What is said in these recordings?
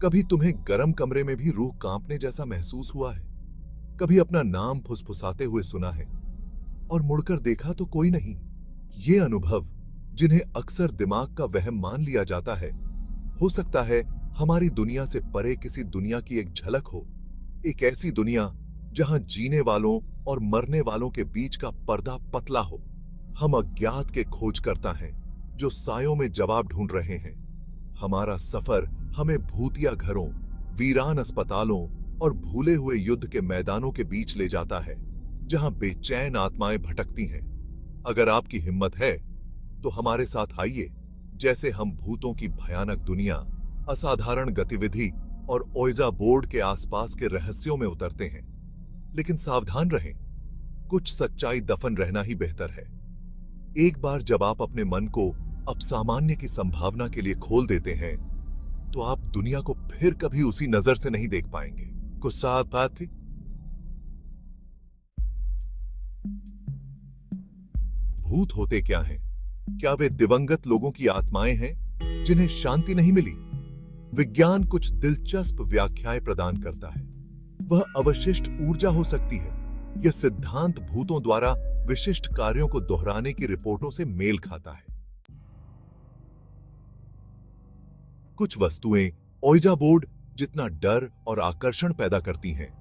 कभी तुम्हें गर्म कमरे में भी रूह कांपने जैसा महसूस हुआ है? कभी अपना नाम फुसफुसाते हुए सुना है और मुड़कर देखा तो कोई नहीं? ये अनुभव, जिन्हें अक्सर दिमाग का वहम मान लिया जाता है, हो सकता है हमारी दुनिया से परे किसी दुनिया की एक झलक हो। एक ऐसी दुनिया जहां जीने वालों और मरने वालों के बीच का पर्दा पतला हो। हम अज्ञात के खोजकर्ता हैं जो सायों में जवाब ढूंढ रहे हैं। हमारा सफर हमें भूतिया घरों, वीरान अस्पतालों और भूले हुए युद्ध के मैदानों के बीच ले जाता है, जहां बेचैन आत्माएं भटकती हैं। अगर आपकी हिम्मत है तो हमारे साथ आइए, जैसे हम भूतों की भयानक दुनिया, असाधारण गतिविधि और ओइजा बोर्ड के आसपास के रहस्यों में उतरते हैं। लेकिन सावधान रहें, कुछ सच्चाई दफन रहना ही बेहतर है। एक बार जब आप अपने मन को अपसामान्य की संभावना के लिए खोल देते हैं, तो आप दुनिया को फिर कभी उसी नजर से नहीं देख पाएंगे। गुस्सा बात थी। भूत होते क्या हैं? क्या वे दिवंगत लोगों की आत्माएं हैं जिन्हें शांति नहीं मिली? विज्ञान कुछ दिलचस्प व्याख्याएं प्रदान करता है। वह अवशिष्ट ऊर्जा हो सकती है। यह सिद्धांत भूतों द्वारा विशिष्ट कार्यों को दोहराने की रिपोर्टों से मेल खाता है। कुछ वस्तुएं ओइजा बोर्ड जितना डर और आकर्षण पैदा करती हैं।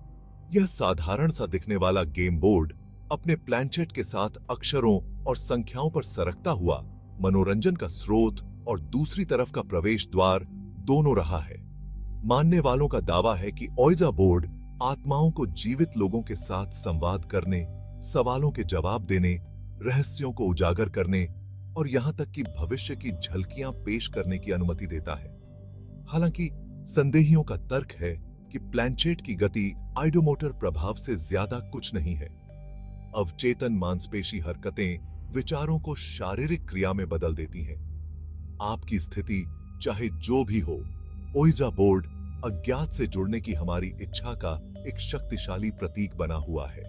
यह साधारण सा दिखने वाला गेम बोर्ड अपने प्लैंचेट के साथ अक्षरों और संख्याओं पर सरकता हुआ मनोरंजन का स्रोत और दूसरी तरफ का प्रवेश द्वार दोनों रहा है। मानने वालों का दावा है कि ओइजा बोर्ड आत्माओं को जीवित लोगों के साथ संवाद करने, सवालों के जवाब देने, रहस्यों को उजागर करने और यहां तक कि भविष्य की झलकियां पेश करने की अनुमति देता है। हालांकि संदेहियों का तर्क है कि प्लैंचेट की गति आइडोमोटर प्रभाव से ज्यादा कुछ नहीं है। अवचेतन मांसपेशी हरकतें विचारों को शारीरिक क्रिया में बदल देती हैं। आपकी स्थिति चाहे जो भी हो, ओइजा बोर्ड अज्ञात से जुड़ने की हमारी इच्छा का एक शक्तिशाली प्रतीक बना हुआ है।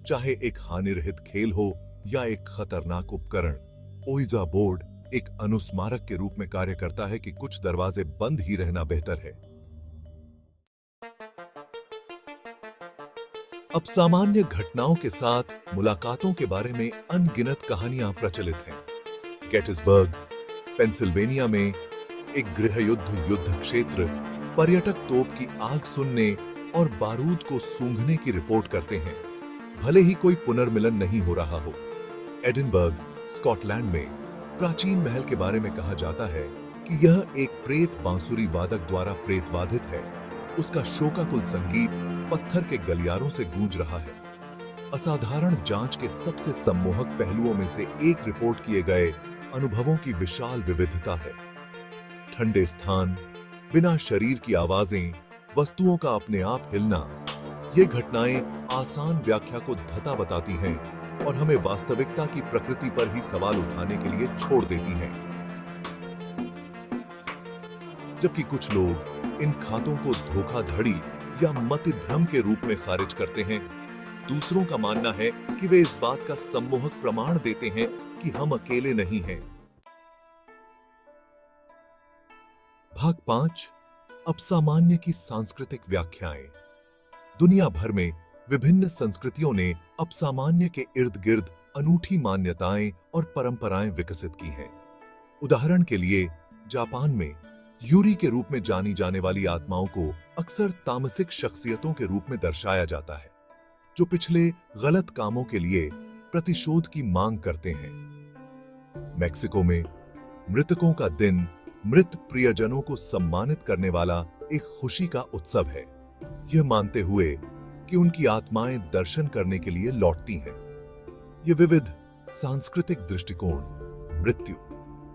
चाहे एक हानिरहित खेल हो या एक खतरनाक उपकरण, ओइजा बोर्ड एक अनुस्मारक के रूप में कार्य करता है कि कुछ दरवाजे बंद ही रहना बेहतर है। अब सामान्य घटनाओं के साथ मुलाकातों के बारे में अनगिनत कहानियां प्रचलित हैं। गेटिसबर्ग, पेंसिल्वेनिया में एक गृहयुद्ध युद्ध क्षेत्र पर्यटक तोप की आग सुनने और बारूद को सूंघने की रिपोर्ट करते हैं, भले ही कोई पुनर्मिलन नहीं हो रहा हो। एडिनबर्ग, स्कॉटलैंड में प्राचीन महल के बारे में कहा जाता है कि यह एक प्रेत बांसुरी वादक द्वारा प्रेतवाधित है। उसका शोकाकुल संगीत पत्थर के गलियारों से गूंज रहा है। असाधारण जांच के सबसे सम्मोहक पहलुओं में से एक रिपोर्ट किए गए अनुभवों की विशाल विविधता है। ठंडे स्थान, बिना शरीर की आवाजें, वस्तुओं का अपने आप हिलना, ये घटनाएं आसान व्याख्या को धता बताती हैं और हमें वास्तविकता की प्रकृति पर ही सवाल उठाने के लिए छोड़ देती हैं। जबकि कुछ लोग इन खातों को धोखाधड़ी या मतिभ्रम के रूप में खारिज करते हैं, दूसरों का मानना है कि वे इस बात का सम्मोहक प्रमाण देते हैं कि हम अकेले नहीं हैं। भाग 5, अपसामान्य की सांस्कृतिक व्याख्याएं। दुनिया भर में विभिन्न संस्कृतियों ने अपसामान्य के इर्द गिर्द अनूठी मान्यताएं और परंपराएं विकसित की हैं। उदाहरण के लिए, जापान में यूरी के रूप में जानी जाने वाली आत्माओं को अक्सर तामसिक शख्सियतों के रूप में दर्शाया जाता है, जो पिछले गलत कामों के लिए प्रतिशोध की मांग करते हैं। मेक्सिको में मृतकों का दिन मृत प्रियजनों को सम्मानित करने वाला एक खुशी का उत्सव है, यह मानते हुए कि उनकी आत्माएं दर्शन करने के लिए लौटती हैं। ये विविध सांस्कृतिक दृष्टिकोण मृत्यु,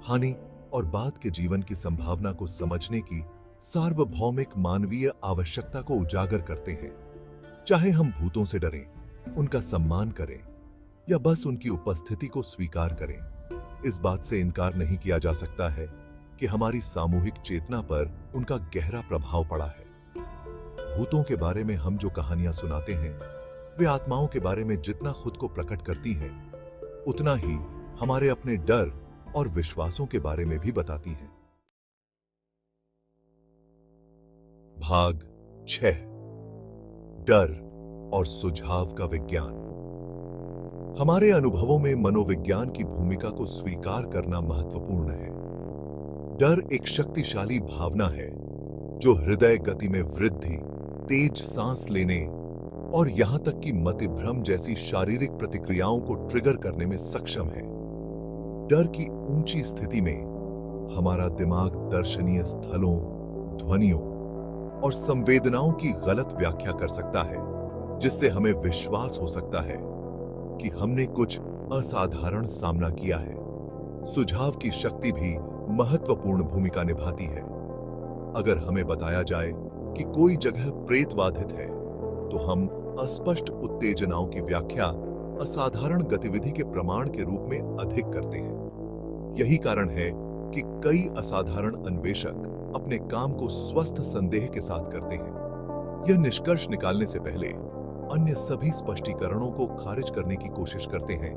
हानि और बाद के जीवन की संभावना को समझने की सार्वभौमिक मानवीय आवश्यकता को उजागर करते हैं। चाहे हम भूतों से डरें, उनका सम्मान करें या बस उनकी उपस्थिति को स्वीकार करें, इस बात से इनकार नहीं किया जा सकता है कि हमारी सामूहिक चेतना पर उनका गहरा प्रभाव पड़ा है। भूतों के बारे में हम जो कहानियां सुनाते हैं, वे आत्माओं के बारे में जितना खुद को प्रकट करती हैं, उतना ही हमारे अपने डर और विश्वासों के बारे में भी बताती हैं। भाग 6 डर और सुझाव का विज्ञान। हमारे अनुभवों में मनोविज्ञान की भूमिका को स्वीकार करना महत्वपूर्ण है। डर एक शक्तिशाली भावना है जो हृदय गति में वृद्धि, तेज सांस लेने और यहां तक कि मतिभ्रम जैसी शारीरिक प्रतिक्रियाओं को ट्रिगर करने में सक्षम है। डर की ऊंची स्थिति में हमारा दिमाग दर्शनीय स्थलों, ध्वनियों और संवेदनाओं की गलत व्याख्या कर सकता है, जिससे हमें विश्वास हो सकता है कि हमने कुछ असाधारण सामना किया है। सुझाव की शक्ति भी महत्वपूर्ण भूमिका निभाती है। अगर हमें बताया जाए कि कोई जगह प्रेतबाधित है, तो हम अस्पष्ट उत्तेजनाओं की व्याख्या असाधारण गतिविधि के प्रमाण के रूप में अधिक करते हैं। यही कारण है कि कई असाधारण अन्वेषक अपने काम को स्वस्थ संदेह के साथ करते हैं। यह निष्कर्ष निकालने से पहले अन्य सभी स्पष्टीकरणों को खारिज करने की कोशिश करते हैं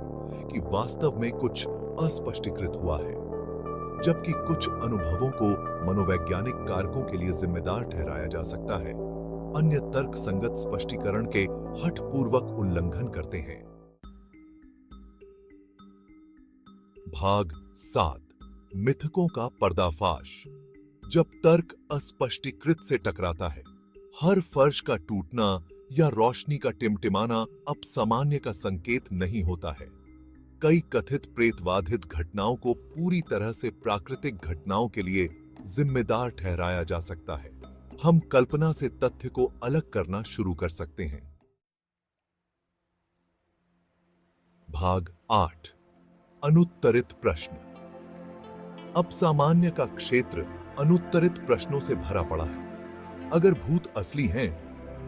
कि वास्तव में कुछ अस्पष्टीकृत हुआ है, जबकि कुछ अनुभवों को मनोवैज्ञानिक कारकों के लिए जिम्मेदार ठहराया जा सकता है। अन्य तर्क संगत स्पष्टीकरण के हठपूर्वक उल्लंघन करते हैं। भाग 7 मिथकों का पर्दाफाश। जब तर्क अस्पष्टीकृत से टकराता है, हर फर्श का टूटना या रोशनी का टिमटिमाना अब सामान्य का संकेत नहीं होता है। कई कथित प्रेतबाधित घटनाओं को पूरी तरह से प्राकृतिक घटनाओं के लिए जिम्मेदार ठहराया जा सकता है। हम कल्पना से तथ्य को अलग करना शुरू कर सकते हैं। भाग 8 अनुत्तरित प्रश्न। अब सामान्य का क्षेत्र अनुत्तरित प्रश्नों से भरा पड़ा है। अगर भूत असली हैं,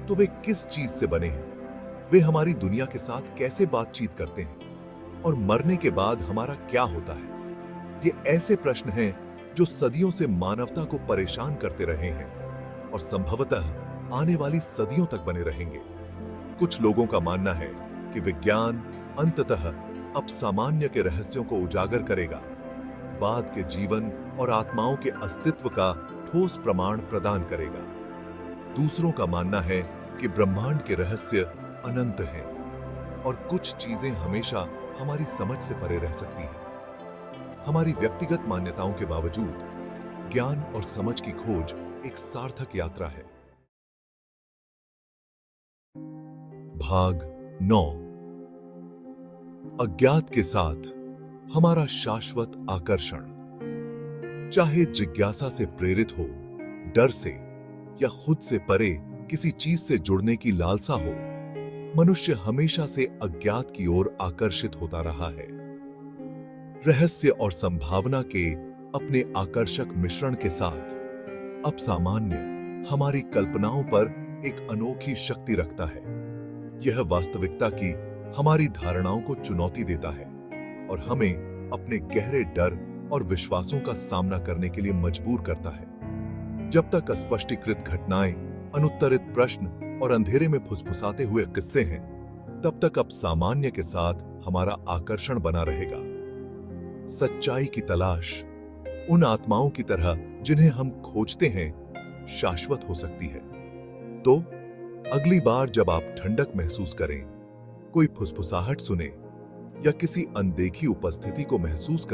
तो वे किस चीज से बने हैं? वे हमारी दुनिया के साथ कैसे बातचीत करते हैं? और मरने के बाद हमारा क्या होता है? ये ऐसे प्रश्न हैं जो सदियों से मानवता को परेशान करते रहे हैं और संभवतः आने वाली सदियों तक बने रहेंगे। कुछ लोगों का मानना है कि विज्ञान अंततः अब सामान्य के रहस्यों को उजागर करेगा, बाद के जीवन और आत्माओं के अस्तित्व का ठोस प्रमाण प्रदान करेगा। दूसरों का मानना है कि ब्रह्मांड के रहस्य अनंत हैं और कुछ चीजें हमेशा हमारी समझ से परे रह सकती हैं। हमारी व्यक्तिगत मान्यताओं के बावजूद ज्ञान और समझ की खोज एक सार्थक यात्रा है। भाग 9 अज्ञात के साथ हमारा शाश्वत आकर्षण। चाहे जिज्ञासा से प्रेरित हो, डर से या खुद से परे किसी चीज से जुड़ने की लालसा हो, मनुष्य हमेशा से अज्ञात की ओर आकर्षित होता रहा है। रहस्य और संभावना के अपने आकर्षक मिश्रण के साथ अब सामान्य हमारी कल्पनाओं पर एक अनोखी शक्ति रखता है। यह वास्तविकता की हमारी धारणाओं को चुनौती देता है और हमें अपने गहरे डर और विश्वासों का सामना करने के लिए मजबूर करता है। जब तक अस्पष्टीकृत घटनाएं, अनुत्तरित प्रश्न और अंधेरे में फुसफुसाते हुए किस्से हैं, तब तक अब सामान्य के साथ हमारा आकर्षण बना रहेगा। सच्चाई की तलाश उन आत्माओं की तरह जिन्हें हम खोजते हैं शाश्वत हो सकती है। तो अगली बार जब आप ठंडक महसूस करें, कोई फुसफुसाहट सुने या किसी अनदेखी उपस्थिति को महसूस